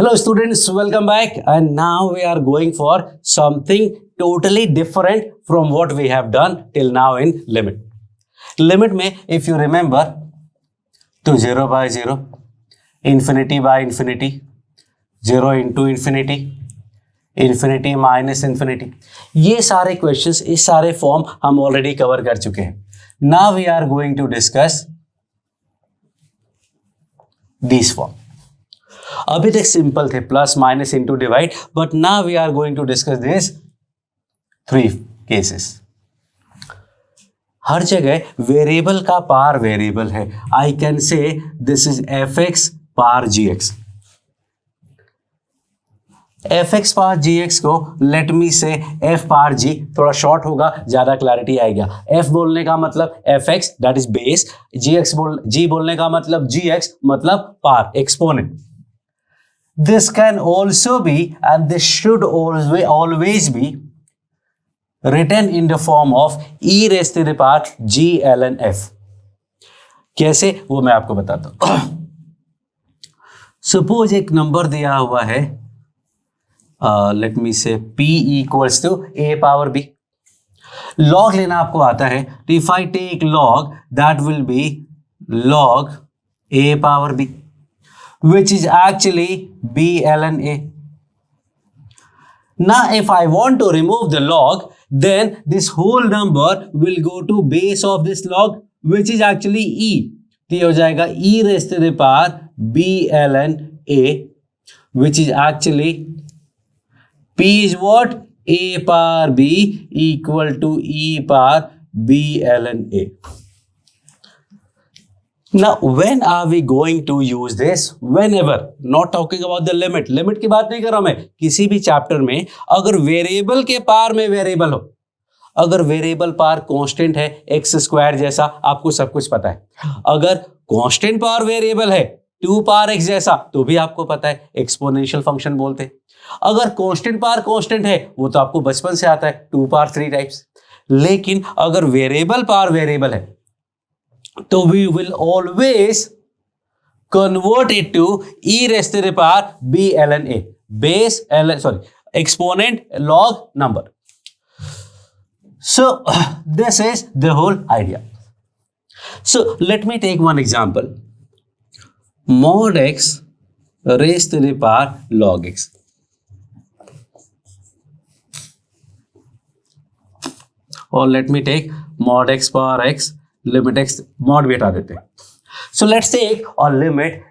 Hello students, welcome back, and now we are going for something totally different from what we have done till now in limit. Limit में if you remember तो 0 by 0, infinity by infinity, 0 into infinity, infinity minus infinity, ये सारे questions, इस सारे form हम already cover कर चुके हैं. Now we are going to discuss these form. अभी तक सिंपल थे plus minus into divide, but now we are going to discuss this 3 cases. हर जगह वेरिएबल का पार वेरिएबल है. I can say this is f x power g x. F x power g x को let me say f पार जी, थोड़ा short होगा, ज्यादा clarity आएगा. F बोलने का मतलब f x that is base, g बोलने का मतलब जी एक्स मतलब power, exponent. This can also be, and this should always be written in the form of e raised to the power g ln f. कैसे वो मैं आपको बताता हूं. सपोज एक नंबर दिया हुआ है, लेट मी से p equals to a power b. Log लेना आपको आता है, तो if I take log that will be log a power b, which is actually b ln a. Now if I want to remove the log, then this whole number will go to base of this log, which is actually e. तो ये हो जाएगा e raised to the power b ln a, which is actually p is what? a power b equal to e power b ln a. Now, when are we going to use this? Whenever. Not talking about the limit. Limit की बात नहीं कर रहा मैं. किसी भी chapter में अगर वेरिएबल के पार में वेरिएबल हो, अगर वेरिएबल पार कांस्टेंट है एक्स स्क्वायर जैसा, आपको सब कुछ पता है. अगर कांस्टेंट पार वेरिएबल है 2 पावर एक्स जैसा, तो भी आपको पता है, एक्सपोनेंशियल फंक्शन बोलते हैं. अगर कांस्टेंट पार कांस्टेंट है, वो तो आपको बचपन से आता है, 2 पावर 3 टाइप्स. लेकिन अगर वेरिएबल पार वेरिएबल है, तो we will always convert it to e raised to the power b ln a, base exponent log number. So this is the whole idea. So let me take one example. Mod x raised to the power log x. Or let me take mod x power x, limit x, mod भी हटा देते हैं. So let's take और limit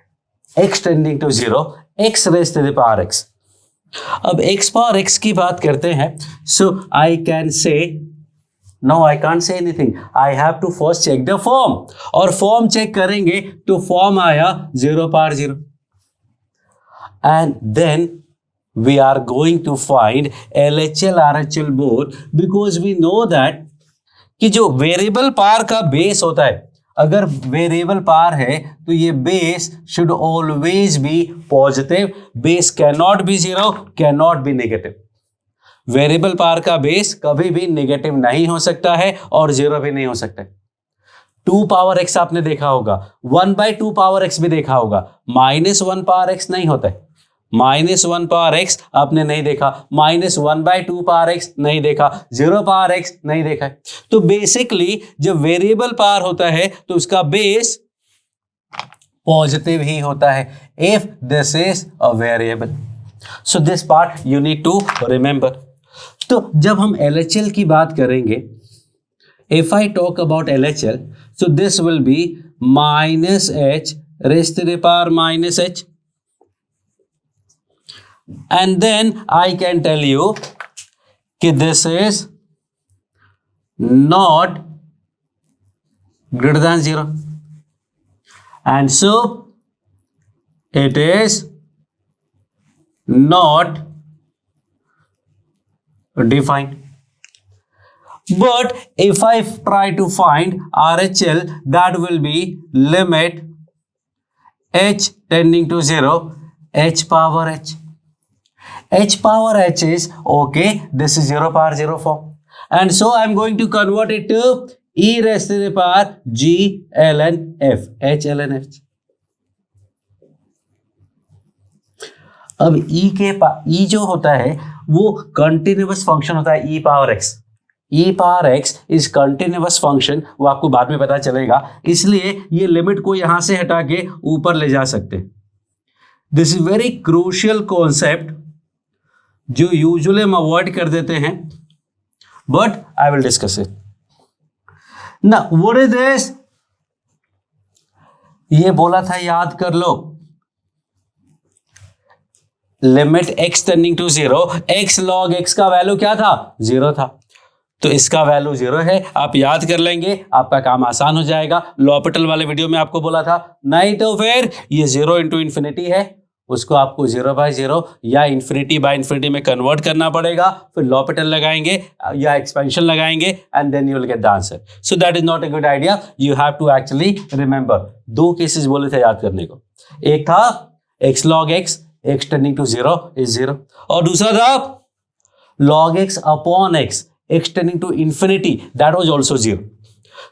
x tending to 0, x raise to the power x. अब x power x की बात करते हैं. So I can say, no I can't say anything, I have to first check the form. और form चेक करेंगे तो फॉर्म आया 0 power 0, and then we are going to find LHL RHL both, because we know that कि जो variable पार का base होता है, अगर वेरिएबल पार है तो ये base should always be positive. Base can not be 0, can not be negative. Variable पार का बेस कभी भी नेगेटिव नहीं हो सकता है और 0 भी नहीं हो सकता है. 2 पावर x आपने देखा होगा, 1/2 पावर x भी देखा होगा, -1 पावर x नहीं होता है. -1 पावर x आपने नहीं देखा, -1/2 पावर x नहीं देखा, 0 पावर x नहीं देखा है. तो बेसिकली जब वेरिएबल पावर होता है तो उसका बेस पॉजिटिव ही होता है, if this is a variable. So this part you need to remember. तो जब हम LHL की बात करेंगे, if I talk about LHL, so this will be -h raised to the power -h. And then I can tell you that this is not greater than 0, and so it is not defined. But if I try to find RHL, that will be limit h tending to 0, h power h. h power h is okay, this is 0 power 0 form, and so I'm going to convert it to e raised to the power g ln f, h ln f. अब ई जो होता है वो continuous function होता है, e power x is continuous function, वो आपको बाद में पता चलेगा, इसलिए ये लिमिट को यहां से हटा के ऊपर ले जा सकते। This is very crucial concept जो यूजुअली हम अवॉइड कर देते हैं, but I will discuss it ना। What is this? ये बोला था, याद कर लो, limit x tending to 0, x log x का वैल्यू क्या था? 0 था, तो इसका वैल्यू 0 है। आप याद कर लेंगे, आपका काम आसान हो जाएगा। लॉपिटल वाले वीडियो में आपको बोला था, नहीं तो फिर ये 0 इंटू इन्फिनिटी है, उसको आपको 0/0 या इन्फिनिटी बाय इन्फिनिटी में कन्वर्ट करना पड़ेगा, फिर लॉपिटल लगाएंगे या एक्सपेंशन लगाएंगे and then you will get the answer. So that is not a good idea, you have to actually remember. 2 cases बोले थे याद करने को, एक था x log x tending to 0 is 0, और दूसरा था log x upon x tending to infinity, that was also 0.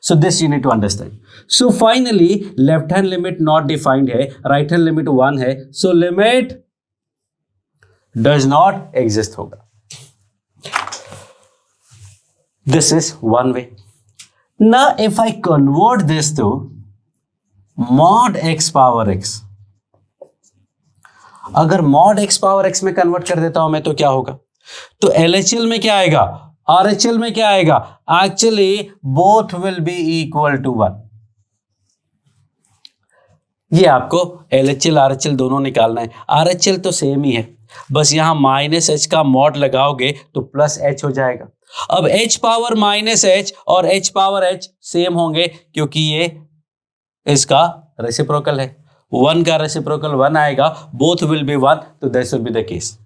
So this you need to understand. So finally left hand limit not defined है, right hand limit 1 है, so limit does not exist होगा. This is one way. Now if I convert this to mod x power x, अगर mod x power x में convert कर देता हूं मैं तो क्या होगा? तो LHL में क्या आएगा, RHL में क्या आएगा? Actually both will be equal to 1। ये आपको LHL RHL दोनों निकालना है। RHL तो सेम ही है, बस यहां -h का मॉड लगाओगे तो +h हो जाएगा। अब h पावर -h और h पावर h सेम होंगे क्योंकि ये इसका रेसिप्रोकल है, 1 का रेसिप्रोकल 1 आएगा, बोथ विल बी 1, तो this will be the case.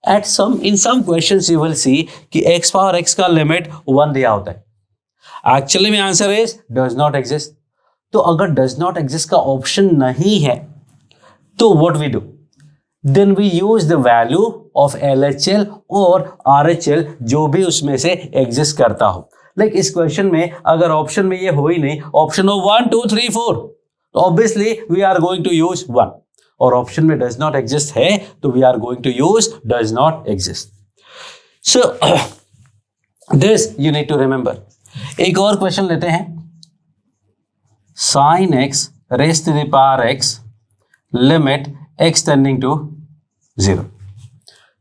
in some questions you will see कि x power x का लिमिट 1 दिया होता है। एक्चुअली में answer is does not exist. तो अगर डज नॉट एग्जिस्ट का ऑप्शन नहीं है तो what we do, then we use the value of LHL और RHL जो भी उसमें से एग्जिस्ट करता हो। लाइक इस क्वेश्चन में अगर ऑप्शन में ये हो ही नहीं, ऑप्शन हो 1 2 3 4, तो obviously we are going to use 1, और ऑप्शन में डज नॉट एग्जिस्ट है तो we are going to use does not exist. So this you need to remember. एक और क्वेश्चन लेते हैं, sin x raised to the power x limit x tending to 0,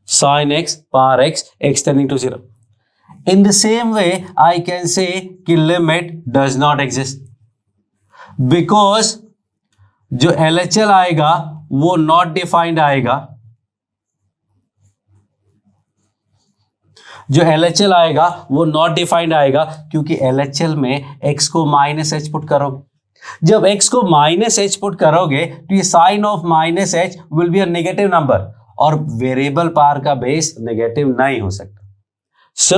sin x power x tending to 0. In the same way I can say कि limit does not exist because जो LHL आएगा वो not defined आएगा, जो LHL आएगा वो not defined आएगा क्योंकि LHL में x को -h पुट करोगे। जब x को -h पुट करोगे तो ये sign of -h will be a negative number, और वेरिएबल पावर का बेस नेगेटिव नहीं हो सकता। सो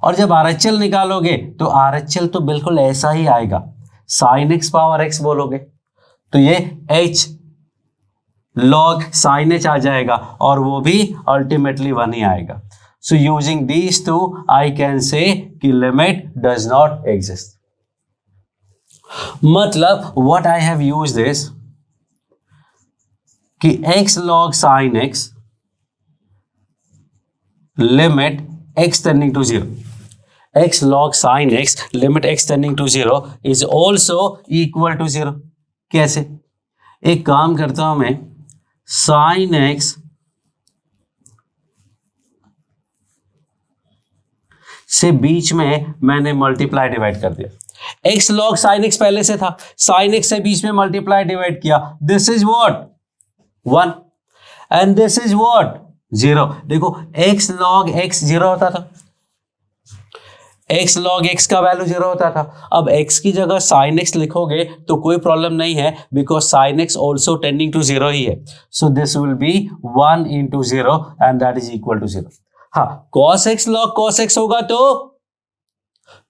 और जब RHL निकालोगे तो RHL तो बिल्कुल ऐसा ही आएगा, साइन x पावर x बोलोगे तो ये h log sin h आ जाएगा, और वो भी अल्टीमेटली 1 ही आएगा। So using these two I can say कि लिमिट डज नॉट एग्जिस्ट। मतलब what I have used this कि x log sin x limit x tending to 0, x log sin x limit x tending to 0 is also equal to 0। कैसे? एक काम करता हूं मैं, sin x से बीच में मैंने मल्टीप्लाई डिवाइड कर दिया। x log sin x पहले से था, sin x से बीच में मल्टीप्लाई डिवाइड किया, this is what 1 and this is what 0। देखो x log x 0 होता था, x log x का वैल्यू 0 होता था। अब x की जगह sin x लिखोगे तो कोई प्रॉब्लम नहीं है because sin x also tending to 0 ही है। So this will be 1 into 0 and that is equal to 0। हाँ, cos x log cos x होगा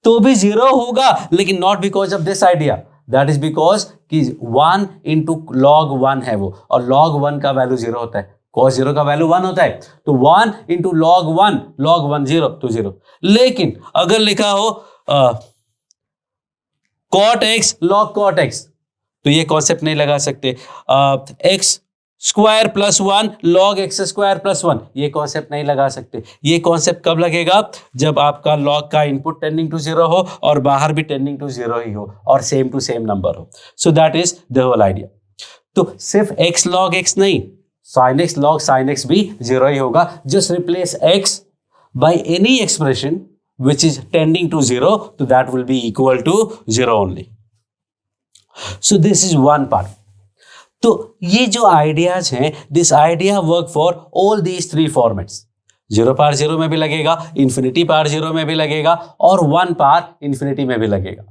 तो भी 0 होगा, लेकिन not because of this idea, that is because कि 1 into log 1 है वो, और log 1 का वैल्यू 0 होता है, cos 0 का वैल्यू 1 होता है, तो 1 into log 1 0 तो 0। लेकिन अगर लिखा हो cot x log cot x तो ये कॉन्सेप्ट नहीं लगा सकते। x square plus 1 log x square plus 1, ये कॉन्सेप्ट नहीं लगा सकते। ये कॉन्सेप्ट कब लगेगा? जब आपका लॉग का इनपुट टेंडिंग टू 0 हो और बाहर भी टेंडिंग टू 0 ही हो और सेम टू सेम नंबर हो। So that is the whole idea. तो सिर्फ x log x नहीं, sin x log sin x भी 0 ही होगा। Just replace x by any expression which is tending to 0, so that will be equal to 0 only. So this is one part. तो ये जो ideas हैं, this idea work for all these 3 formats. 0 पार 0 में भी लगेगा, infinity पार 0 में भी लगेगा और 1 पार इन्फिनिटी में भी लगेगा।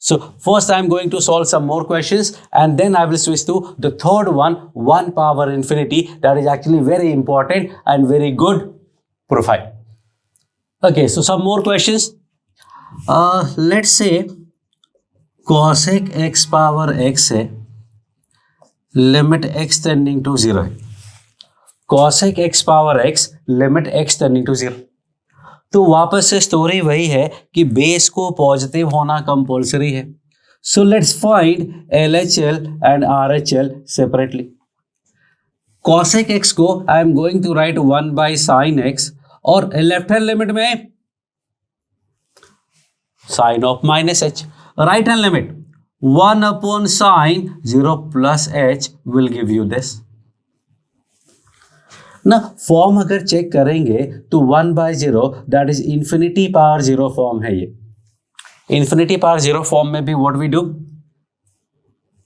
So first I am going to solve some more questions and then I will switch to the third one, 1 power infinity, that is actually very important and very good profile. Okay, so some more questions. Let's say cosec x power x है, limit x tending to 0 है। cosec x power x limit x tending to 0। तो वापस से story वही है कि base को positive होना कंपल्सरी है। So let's find LHL and RHL separately. cosec x को I am going to write 1 by sin x और लेफ्ट हैंड लिमिट में sin of minus h। Right hand limit 1 upon sin 0 plus h will give you this। ना form अगर check करेंगे तो 1 by 0 that is infinity power 0 form है। ये infinity power 0 form में भी what we do,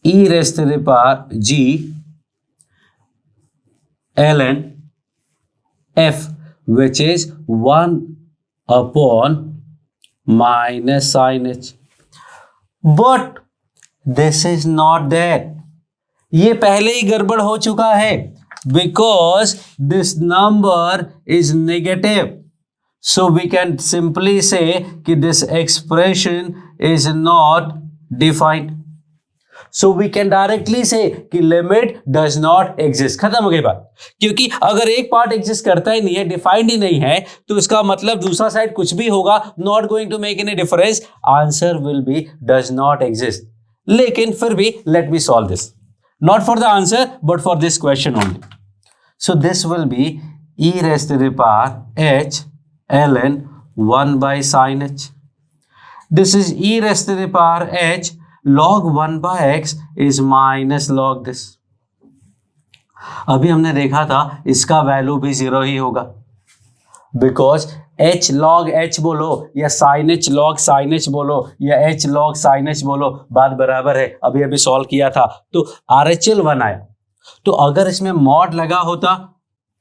e raised to the power g ln f which is 1 upon minus sin h। But this is not that, ये पहले ही गड़बड़ हो चुका है because this number is negative. So we can simply say कि this expression is not defined. So we can directly say कि limit does not exist. खत्म हो गई बात। क्योंकि अगर एक पार्ट एग्जिस्ट करता ही नहीं है, डिफाइंड ही नहीं है, तो इसका मतलब दूसरा साइड कुछ भी होगा, not going to make any difference. Answer will be does not exist. लेकिन फिर भी let me solve this, not for the answer but for this question only. So this will be e raised to the power h ln 1 by sin h. This is e raised to the power h log 1 by x is minus log this. अभी हमने देखा था इसका value भी 0 ही होगा because h log h बोलो या sin h log sin h बोलो या h log sin h बोलो, बात बराबर है। अभी अभी सॉल्व किया था तो RHL 1 आया। तो अगर इसमें मॉड लगा होता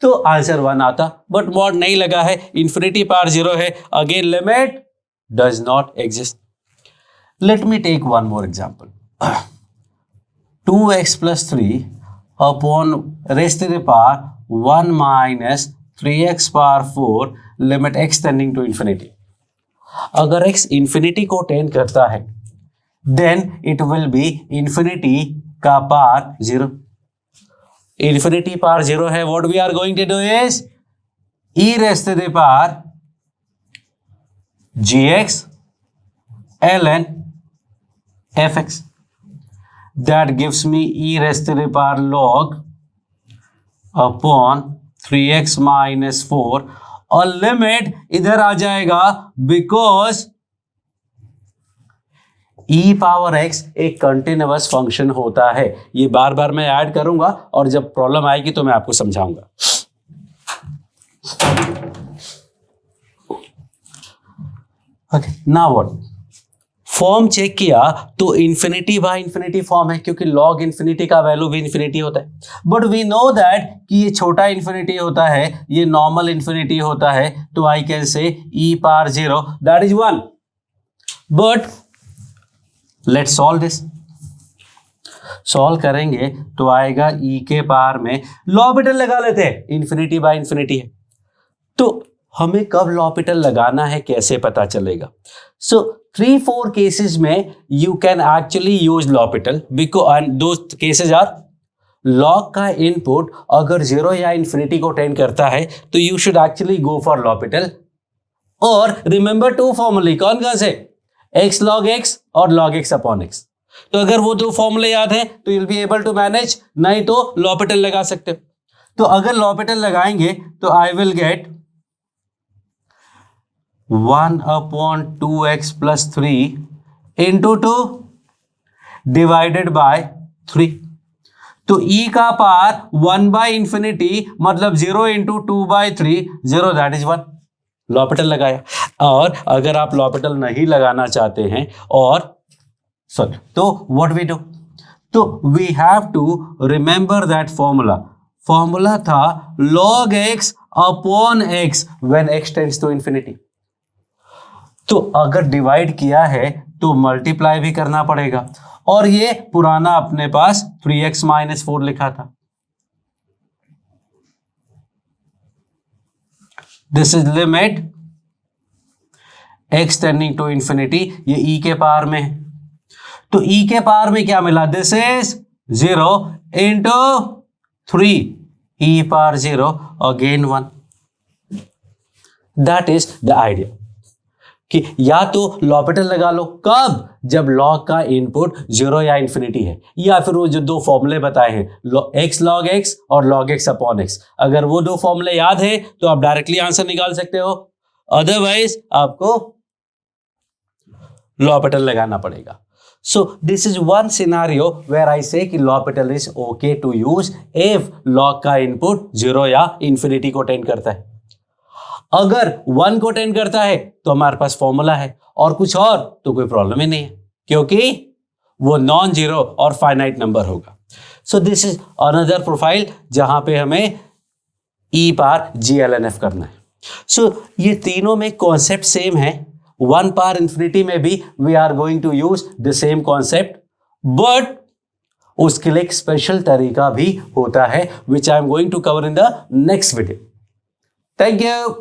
तो आंसर 1 आता, बट मॉड नहीं लगा है, इंफिनिटी पावर 0 है। Again limit does not exist. Let me take one more example. 2x plus 3 upon raised to the power 1 minus 3x power 4 limit x tending to infinity. अगर x infinity को tend करता है then it will be infinity का power 0। Infinity power 0 है, what we are going to do is e raised to the power gx ln fx, that gives me e raised to the power log upon 3x minus 4 और limit इधर आ जाएगा because e power x एक continuous function होता है। ये बार बार मैं add करूंगा और जब प्रॉब्लम आएगी तो मैं आपको समझाऊंगा। Okay, now what, form check किया तो इंफिनिटी बाय इंफिनिटी फॉर्म है क्योंकि लॉग इंफिनिटी का वैल्यू भी इंफिनिटी होता है। बट वी नो दैट कि ये छोटा इंफिनिटी होता है, ये नॉर्मल इंफिनिटी होता है, तो आई कैन से e power 0 that is 1। But let's solve this. Solve करेंगे तो आएगा e के पावर में लॉपिटल लगा लेते हैं, इंफिनिटी बाय इंफिनिटी है। तो हमें कब लॉपिटल लगाना है कैसे पता चलेगा? सो 3-4 केसेस में you can actually use L'Hôpital because and दो केसेस आर लॉग का इनपुट अगर 0 या इंफिनिटी को टेंड करता है तो you should actually go for L'Hôpital. और रिमेंबर 2 फॉर्मूले कौन कौन से, x log x और log x अपॉन x। तो अगर वो दो फॉर्मूले याद हैं तो you will be able to manage, नहीं तो लॉपिटल लगा सकते हो। तो अगर लॉपिटल लगाएंगे तो I will get 1/2x + 3 × 2 divided by 3। तो e का पावर 1/∞ मतलब 0 × 2/3, 0, दैट इज 1। लॉपिटल लगाया। और अगर आप लॉपिटल नहीं लगाना चाहते हैं और सॉरी, तो व्हाट वी डू, तो we have to remember that formula था log x upon x when x tends to infinity. तो अगर डिवाइड किया है तो मल्टीप्लाई भी करना पड़ेगा, और ये पुराना अपने पास 3x - 4 लिखा था। This is limit x tending to infinity, ये e के पावर में है। तो e के पावर में क्या मिला, this is 0 × 3 e power 0 again 1। That is the idea कि या तो लॉपिटल लगा लो, कब, जब लॉग का इनपुट 0 या इन्फिनिटी है, या फिर वो जो दो फॉर्मूले बताए हैं x log x और log x अपॉन x, अगर वो दो फॉर्मूले याद है तो आप डायरेक्टली आंसर निकाल सकते हो, अदरवाइज आपको लॉपिटल लगाना पड़ेगा। So this is one scenario where I say कि l'Hopital is okay to use if log का इनपुट 0 या इन्फिनिटी को टेंड करता है। अगर 1 को टेंड करता है तो हमारे पास फॉर्मूला है, और कुछ और तो कोई प्रॉब्लम ही नहीं है, क्योंकि वो नॉन जीरो और फाइनाइट नंबर होगा। So this is another profile जहां पे हमें ई पावर GLNF करना है। सो ये तीनों में कॉन्सेप्ट सेम है। 1 पावर इन्फिनिटी में भी we are going to use the same concept, but उसके लिए एक स्पेशल तरीका भी होता है which I am going to cover in the next video. Thank you.